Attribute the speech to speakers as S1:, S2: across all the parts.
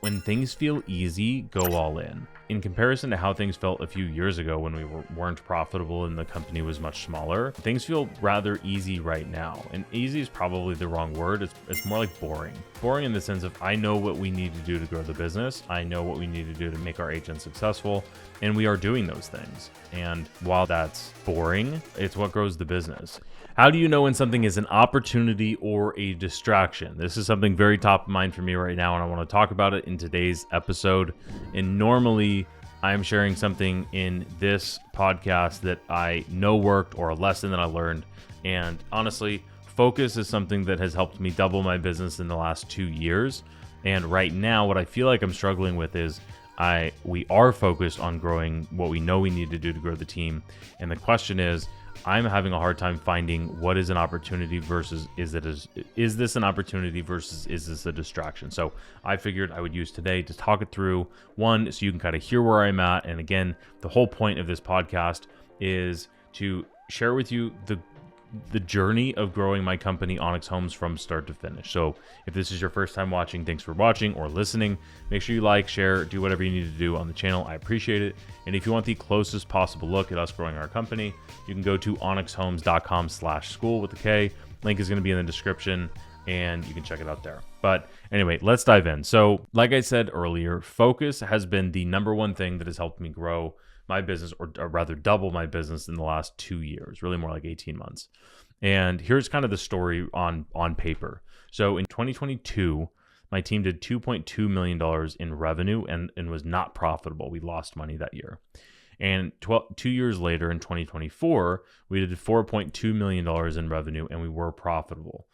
S1: When things feel easy, go all in. In comparison to how things felt a few years ago when we weren't profitable and the company was much smaller, things feel rather easy right now. And easy is probably the wrong word. It's more like boring. Boring in the sense of I know what we need to do to grow the business. I know what we need to do to make our agents successful. And we are doing those things. And while that's boring, it's what grows the business. How do you know when something is an opportunity or a distraction? This is something very top of mind for me right now, and I want to talk about it in today's episode. And normally, I'm sharing something in this podcast that I know worked or a lesson that I learned. And honestly, focus is something that has helped me double my business in the last 2 years. And right now, what I feel like I'm struggling with is we are focused on growing what we know we need to do to grow the team. And the question is, I'm having a hard time finding what is an opportunity versus is this an opportunity versus is this a distraction? So I figured I would use today to talk it through, one, so you can kind of hear where I'm at. And again, the whole point of this podcast is to share with you the journey of growing my company Onyx Homes from start to finish. So if this is your first time watching, thanks for watching or listening. Make sure you like, share, do whatever you need to do on the channel. I appreciate it. And if you want the closest possible look at us growing our company, you can go to onyxhomes.com/school with a K. Link is going to be in the description and you can check it out there. But anyway, let's dive in. So like I said earlier, focus has been the number one thing that has helped me grow my business, or rather double my business in the last 2 years, really more like 18 months. And here's kind of the story on paper. So in 2022, my team did $2.2 million in revenue and was not profitable. We lost money that year. And 2 years later, in 2024, we did $4.2 million in revenue and we were profitable.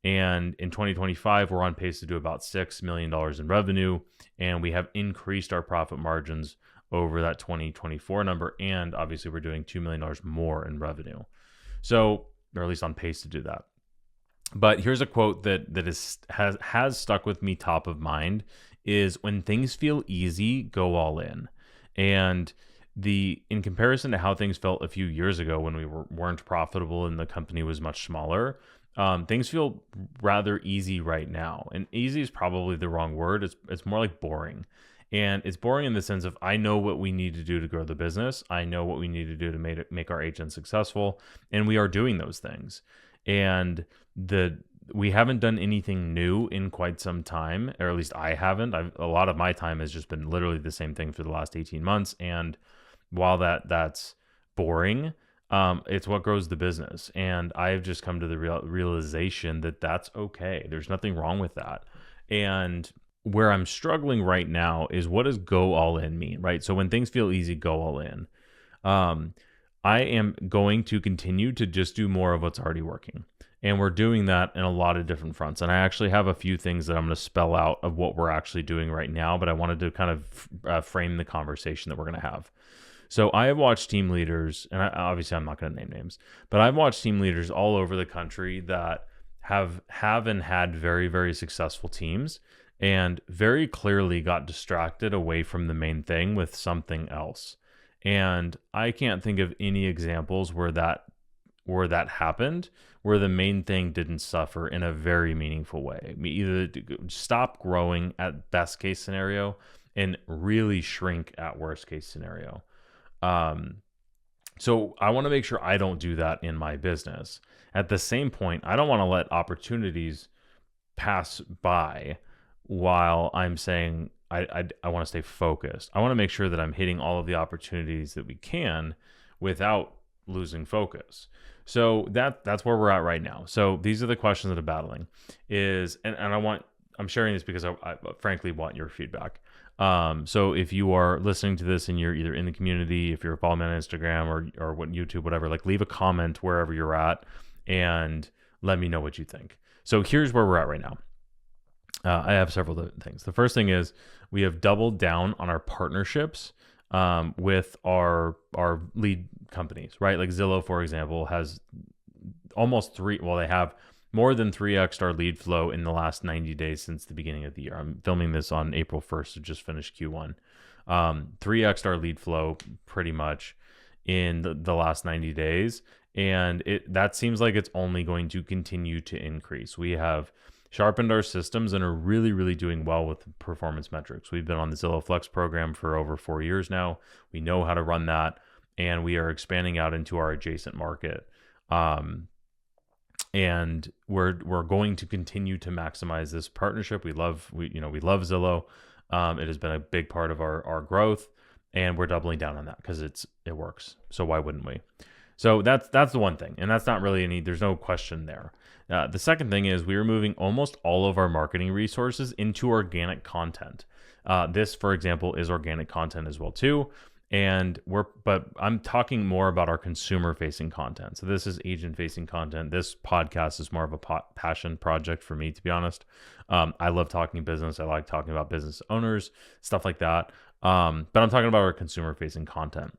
S1: And in 2025, we're on pace to do about $6 million in revenue. And we have increased our profit margins over that 2024 number. And obviously we're doing $2 million more in revenue. So, or at least on pace to do that. But here's a quote that has stuck with me top of mind is when things feel easy, go all in. And in comparison to how things felt a few years ago when we weren't profitable and the company was much smaller, things feel rather easy right now. And easy is probably the wrong word. It's more like boring. And it's boring in the sense of I know what we need to do to grow the business. I know what we need to do to make our agents successful. And we are doing those things. And we haven't done anything new in quite some time, or at least I haven't. A lot of my time has just been literally the same thing for the last 18 months. And while that's boring, it's what grows the business. And I've just come to the realization that that's okay. There's nothing wrong with that. And where I'm struggling right now is what does go all in mean, right? So when things feel easy, go all in. I am going to continue to just do more of what's already working. And we're doing that in a lot of different fronts. And I actually have a few things that I'm going to spell out of what we're actually doing right now, but I wanted to kind of frame the conversation that we're going to have. So I have watched team leaders, and obviously I'm not going to name names, but I've watched team leaders all over the country that have and had very, very successful teams and very clearly got distracted away from the main thing with something else. And I can't think of any examples where that happened, where the main thing didn't suffer in a very meaningful way. Either stop growing at best case scenario and really shrink at worst case scenario. So I want to make sure I don't do that in my business. At the same point, I don't want to let opportunities pass by while I'm saying I want to stay focused. I want to make sure that I'm hitting all of the opportunities that we can without losing focus. So that's where we're at right now. So these are the questions that I'm battling I'm sharing this because I frankly want your feedback. So if you are listening to this and you're either in the community, if you're following me on Instagram or what YouTube, whatever, like leave a comment wherever you're at and let me know what you think. So here's where we're at right now. I have several things. The first thing is we have doubled down on our partnerships with our lead companies, right? Like Zillow, for example, has they have more than 3x our lead flow in the last 90 days since the beginning of the year. I'm filming this on April 1st, so just finished Q1. 3x our lead flow pretty much in the last 90 days. And that seems like it's only going to continue to increase. We have sharpened our systems, and are really, really doing well with performance metrics. We've been on the Zillow Flex program for over 4 years now. We know how to run that, and we are expanding out into our adjacent market. And we're going to continue to maximize this partnership. We love Zillow. It has been a big part of our growth, and we're doubling down on that because it works. So why wouldn't we? So that's the one thing, and that's not really there's no question there. The second thing is we are moving almost all of our marketing resources into organic content. This, for example, is organic content as well too. But I'm talking more about our consumer-facing content. So this is agent-facing content. This podcast is more of a passion project for me, to be honest. I love talking business. I like talking about business owners, stuff like that. But I'm talking about our consumer-facing content.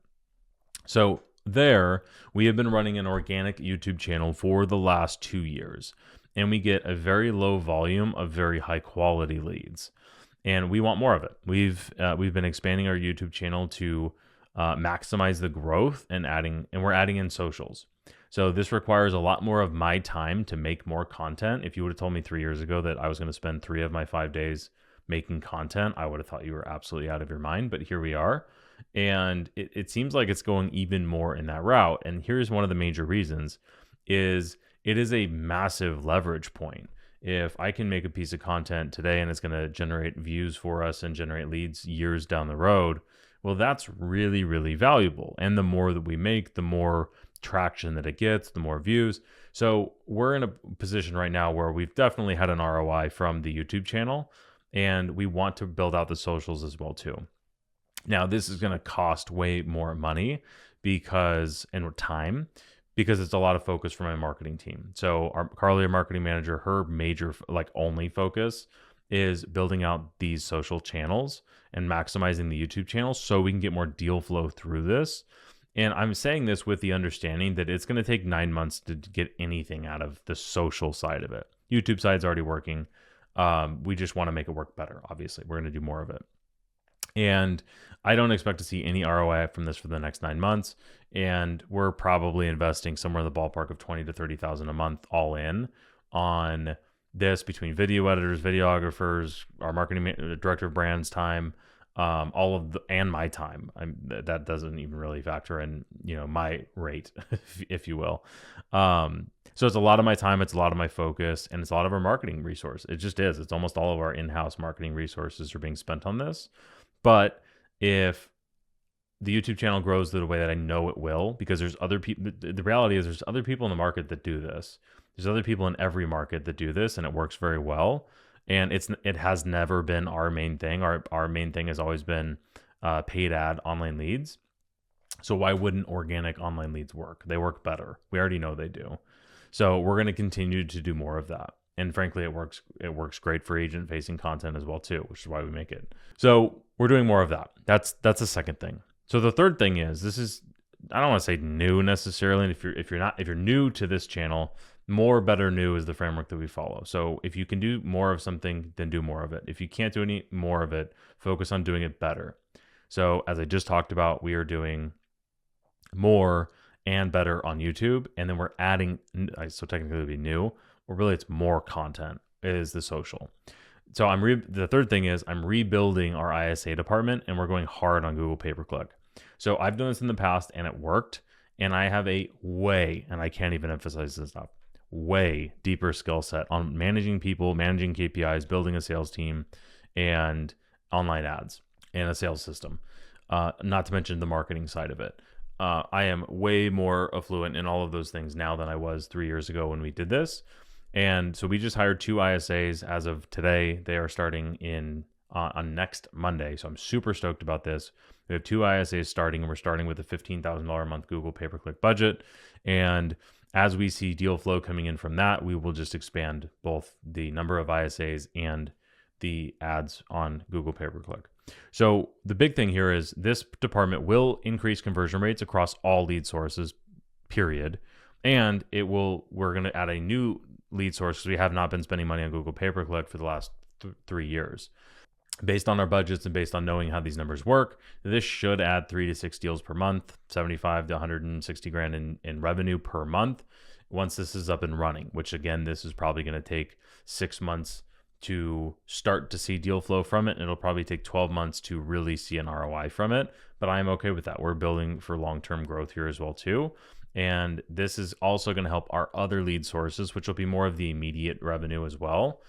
S1: So there, we have been running an organic YouTube channel for the last 2 years, and we get a very low volume of very high-quality leads. And we want more of it. We've been expanding our YouTube channel to maximize the growth and we're adding in socials. So this requires a lot more of my time to make more content. If you would have told me 3 years ago that I was going to spend 3 of my 5 days making content, I would have thought you were absolutely out of your mind. But here we are. And it seems like it's going even more in that route. And here's one of the major reasons is it is a massive leverage point. If I can make a piece of content today and it's going to generate views for us and generate leads years down the road, well, that's really, really valuable. And the more that we make, the more traction that it gets, the more views. So we're in a position right now where we've definitely had an ROI from the YouTube channel, and we want to build out the socials as well too. Now, this is going to cost way more money and time, because it's a lot of focus for my marketing team. So Carly, our marketing manager, her major only focus is building out these social channels and maximizing the YouTube channel so we can get more deal flow through this. And I'm saying this with the understanding that it's going to take 9 months to get anything out of the social side of it. YouTube side's already working. We just want to make it work better. Obviously, we're going to do more of it. And I don't expect to see any ROI from this for the next 9 months. And we're probably investing somewhere in the ballpark of $20,000 to $30,000 a month all in on this, between video editors, videographers, our marketing director of brands time, and my time. That doesn't even really factor in, my rate, if you will. So it's a lot of my time, it's a lot of my focus, and it's a lot of our marketing resource. It just is. It's almost all of our in-house marketing resources are being spent on this. But if the YouTube channel grows the way that I know it will, because there's other people, the reality is there's other people in the market that do this. There's other people in every market that do this, and it works very well. And it has never been our main thing. Our main thing has always been paid ad online leads. So why wouldn't organic online leads work? They work better. We already know they do. So we're going to continue to do more of that. And frankly, it works great for agent-facing content as well too, which is why we make it. So we're doing more of that. That's the second thing. So the third thing is, this is, I don't want to say new necessarily. And if you're new to this channel, more, better, new is the framework that we follow. So if you can do more of something, then do more of it. If you can't do any more of it, focus on doing it better. So as I just talked about, we are doing more and better on YouTube, and then we're adding, so technically it would be new, or really it's more content, is the social. So the third thing is I'm rebuilding our ISA department, and we're going hard on Google pay-per-click. So I've done this in the past and it worked, and I have and I can't even emphasize this enough, way deeper skill set on managing people, managing KPIs, building a sales team, and online ads and a sales system. Not to mention the marketing side of it. I am way more affluent in all of those things now than I was 3 years ago when we did this. And so we just hired 2 ISAs as of today. They are starting on next Monday. So I'm super stoked about this. We have 2 ISAs starting, and we're starting with a $15,000 a month Google pay-per-click budget. And as we see deal flow coming in from that, we will just expand both the number of ISAs and the ads on Google pay-per-click. So the big thing here is this department will increase conversion rates across all lead sources, period. And we're going to add a new lead source, because we have not been spending money on Google pay-per-click for the last 3 years. Based on our budgets and based on knowing how these numbers work, this should add 3 to 6 deals per month, 75 to 160 grand in revenue per month. once this is up and running, which again, this is probably going to take 6 months to start to see deal flow from it. And it'll probably take 12 months to really see an ROI from it. But I'm okay with that. We're building for long-term growth here as well too. And this is also going to help our other lead sources, which will be more of the immediate revenue as well,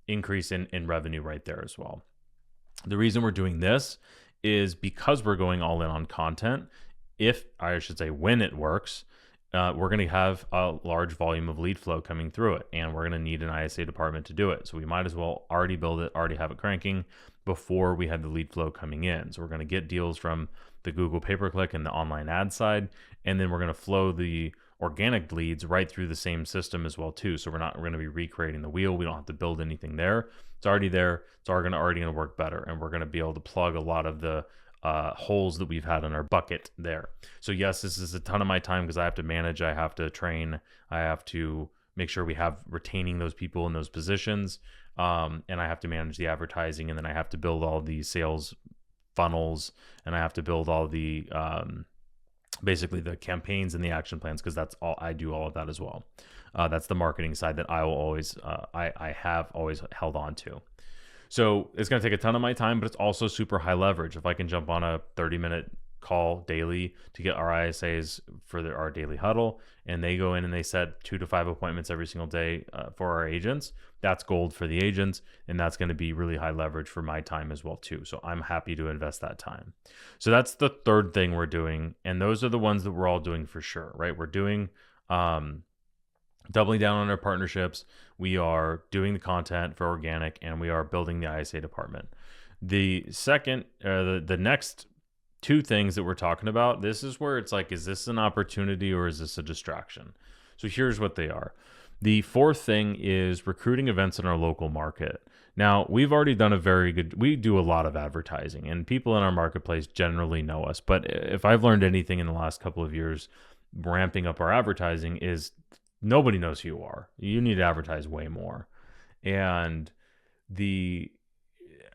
S1: increase in revenue right there as well. The reason we're doing this is because we're going all in on content. When it works, we're going to have a large volume of lead flow coming through it, and we're going to need an ISA department to do it. So we might as well already build it, already have it cranking before we have the lead flow coming in. So we're going to get deals from the Google pay-per-click and the online ad side, and then we're going to flow the organic leads right through the same system as well too. So we're going to be recreating the wheel. We don't have to build anything there. It's already there. It's already going to work better, and we're going to be able to plug a lot of the holes that we've had in our bucket there. So yes, this is a ton of my time because I have to manage, I have to train, I have to make sure we have retaining those people in those positions, and I have to manage the advertising, and then I have to build all the sales funnels, and I have to build all the basically the campaigns and the action plans, because that's all I do, all of that as well. That's the marketing side that I will always I have always held on to. So it's going to take a ton of my time, but it's also super high leverage. If I can jump on a 30-minute call daily to get our ISAs for our daily huddle, and they go in and they set 2 to 5 appointments every single day for our agents, that's gold for the agents, and that's going to be really high leverage for my time as well too. So I'm happy to invest that time. So that's the third thing we're doing, and those are the ones that we're all doing for sure, right? We're doing doubling down on our partnerships. We are doing the content for organic, and we are building the ISA department. The second, the next two things that we're talking about, this is where it's like, is this an opportunity or is this a distraction? So here's what they are. The fourth thing is recruiting events in our local market. Now, we've already done we do a lot of advertising, and people in our marketplace generally know us. But if I've learned anything in the last couple of years, ramping up our advertising, is nobody knows who you are. You need to advertise way more. And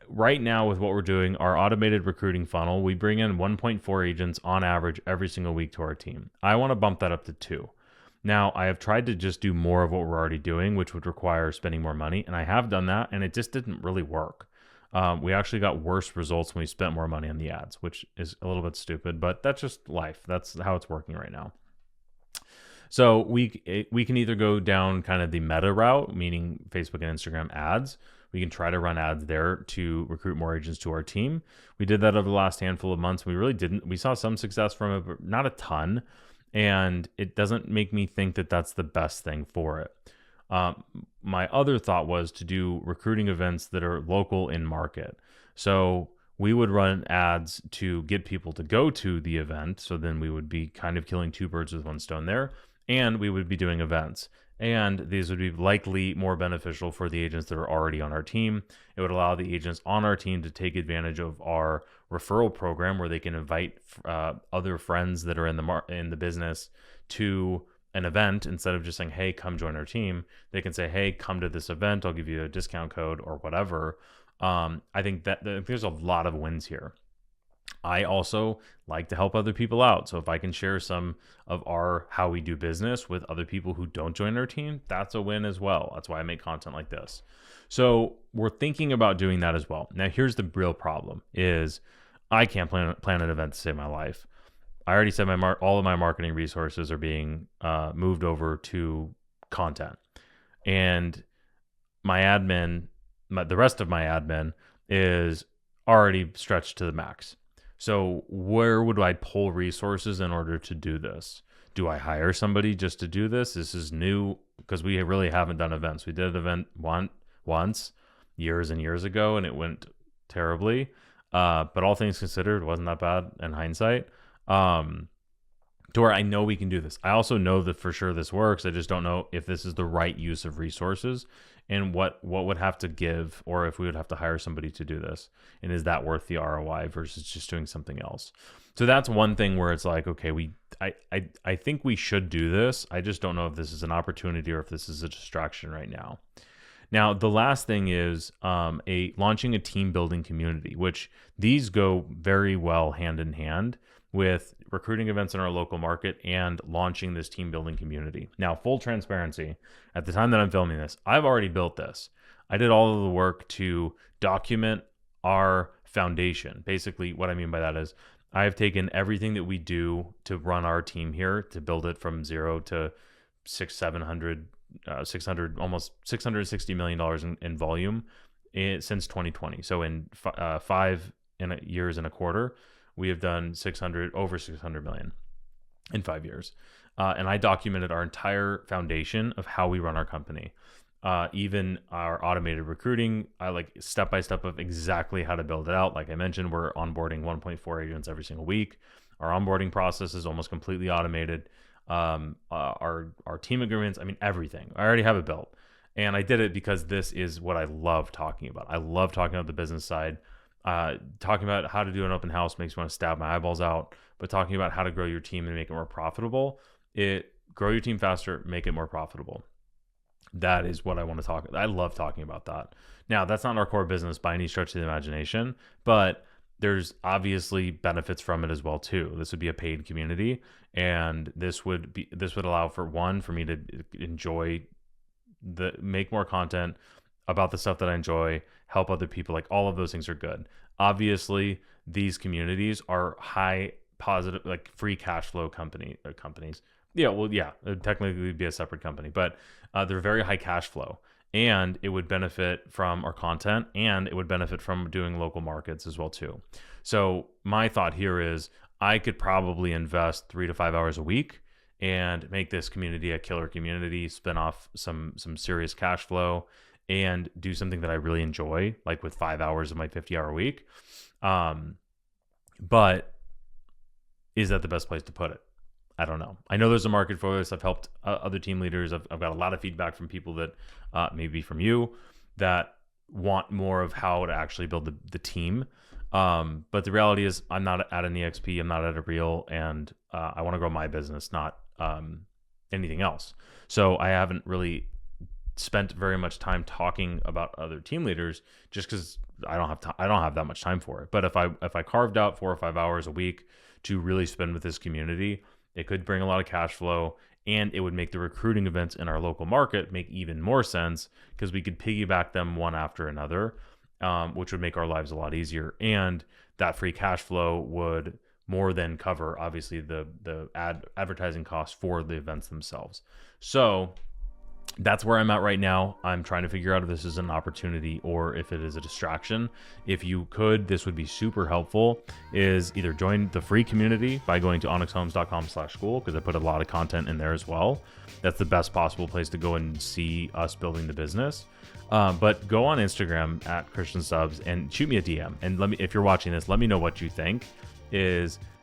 S1: right now with what we're doing, our automated recruiting funnel, we bring in 1.4 agents on average every single week to our team. I want to bump that up to 2. Now, I have tried to just do more of what we're already doing, which would require spending more money. And I have done that, and it just didn't really work. We actually got worse results when we spent more money on the ads, which is a little bit stupid, but that's just life. That's how it's working right now. So we can either go down kind of the meta route, meaning Facebook and Instagram ads. We can try to run ads there to recruit more agents to our team. We did that over the last handful of months. We saw some success from it, but not a ton. And it doesn't make me think that that's the best thing for it. My other thought was to do recruiting events that are local in market. So we would run ads to get people to go to the event. So then we would be kind of killing 2 birds with 1 stone there. And we would be doing events. And these would be likely more beneficial for the agents that are already on our team. It would allow the agents on our team to take advantage of our referral program, where they can invite other friends that are in the business to an event. Instead of just saying, hey, come join our team, they can say, hey, come to this event. I'll give you a discount code or whatever. I think that there's a lot of wins here. I also like to help other people out. So if I can share some of how we do business with other people who don't join our team, that's a win as well. That's why I make content like this. So we're thinking about doing that as well. Now, here's the real problem is I can't plan an event to save my life. I already said all of my marketing resources are being moved over to content. And the rest of my admin is already stretched to the max. So where would I pull resources in order to do this? Do I hire somebody just to do this? This is new because we really haven't done events. We did an event once years and years ago, and it went terribly. But all things considered, it wasn't that bad in hindsight. To where I know we can do this. I also know that for sure this works. I just don't know if this is the right use of resources and what would have to give, or if we would have to hire somebody to do this. And is that worth the ROI versus just doing something else? So that's one thing where it's like, okay, I think we should do this. I just don't know if this is an opportunity or if this is a distraction right now. Now, the last thing is launching a team building community, which these go very well hand in hand. with recruiting events in our local market and launching this team building community. Now, full transparency, at the time that I'm filming this, I've already built this. I did all of the work to document our foundation. Basically, what I mean by that is I have taken everything that we do to run our team here to build it from zero to 600, almost $660 million in volume since 2020. So in 5 years and a quarter, we have done over 600 million in 5 years. And I documented our entire foundation of how we run our company. Even our automated recruiting, I like step-by-step of exactly how to build it out. Like I mentioned, we're onboarding 1.4 agents every single week. Our onboarding process is almost completely automated. Our team agreements, I mean, everything. I already have it built. And I did it because this is what I love talking about. I love talking about the business side. Talking about how to do an open house makes me want to stab my eyeballs out. But talking about how to grow your team and make it more profitable, grow your team faster, make it more profitable. That is what I want to talk about. I love talking about that. Now, that's not our core business by any stretch of the imagination, but there's obviously benefits from it as well too. This would be a paid community, and this would allow for me to make more content about the stuff that I enjoy, help other people. Like all of those things are good. Obviously, these communities are high positive, like free cash flow companies. Yeah, well, yeah, it'd technically be a separate company, but they're very high cash flow, and it would benefit from our content, and it would benefit from doing local markets as well too. So my thought here is I could probably invest 3 to 5 hours a week and make this community a killer community, spin off some serious cash flow, and do something that I really enjoy, like with 5 hours of my 50-hour week. But is that the best place to put it? I don't know. I know there's a market for this. I've helped other team leaders. I've got a lot of feedback from people that maybe from you that want more of how to actually build the team. But the reality is I'm not at an EXP. I'm not at a Reel, and I want to grow my business, not anything else. So I haven't really spent very much time talking about other team leaders just because I don't have that much time for it. But if I carved out 4 or 5 hours a week to really spend with this community, it could bring a lot of cash flow, and it would make the recruiting events in our local market make even more sense because we could piggyback them one after another, which would make our lives a lot easier. And that free cash flow would more than cover, obviously, the advertising costs for the events themselves. So that's where I'm at right now. I'm trying to figure out if this is an opportunity or if it is a distraction. If you could, this would be super helpful, is either join the free community by going to onyxhomes.com/school, because I put a lot of content in there as well. That's the best possible place to go and see us building the business. But go on Instagram at Christian Stubbs and shoot me a DM. And if you're watching this, let me know what you think.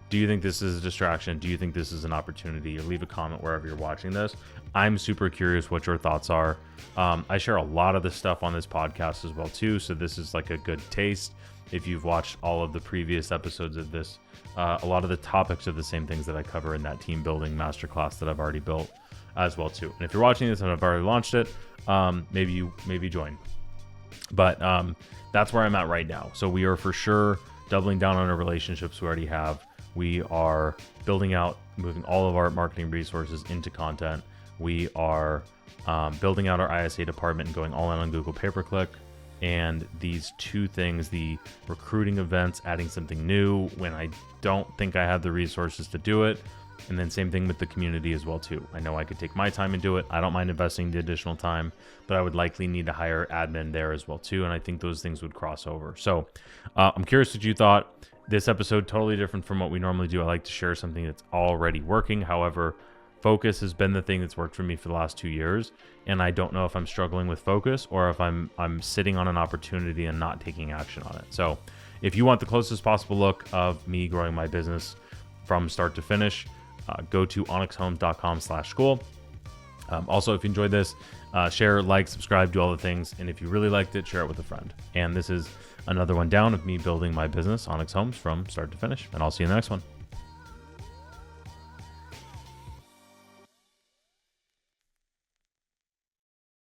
S1: Do you think this is a distraction? Do you think this is an opportunity? Or leave a comment wherever you're watching this. I'm super curious what your thoughts are. I share a lot of this stuff on this podcast as well too, so this is like a good taste. If you've watched all of the previous episodes of this, a lot of the topics are the same things that I cover in that team building masterclass that I've already built as well too. And if you're watching this and I've already launched it, maybe join. But that's where I'm at right now. So we are for sure doubling down on our relationships we already have. We are building out, moving all of our marketing resources into content. We are building out our ISA department and going all in on Google pay-per-click. And these two things, the recruiting events, adding something new when I don't think I have the resources to do it. And then same thing with the community as well too. I know I could take my time and do it. I don't mind investing the additional time, but I would likely need to hire admin there as well too. And I think those things would cross over. So I'm curious what you thought. This episode, totally different from what we normally do. I like to share something that's already working. However, focus has been the thing that's worked for me for the last 2 years. And I don't know if I'm struggling with focus or if I'm sitting on an opportunity and not taking action on it. So if you want the closest possible look of me growing my business from start to finish, go to onyxhomes.com/school. Also, if you enjoyed this, share, like, subscribe, do all the things. And if you really liked it, share it with a friend. And this is another one down of me building my business, Onyx Homes, from start to finish. And I'll see you in the next one.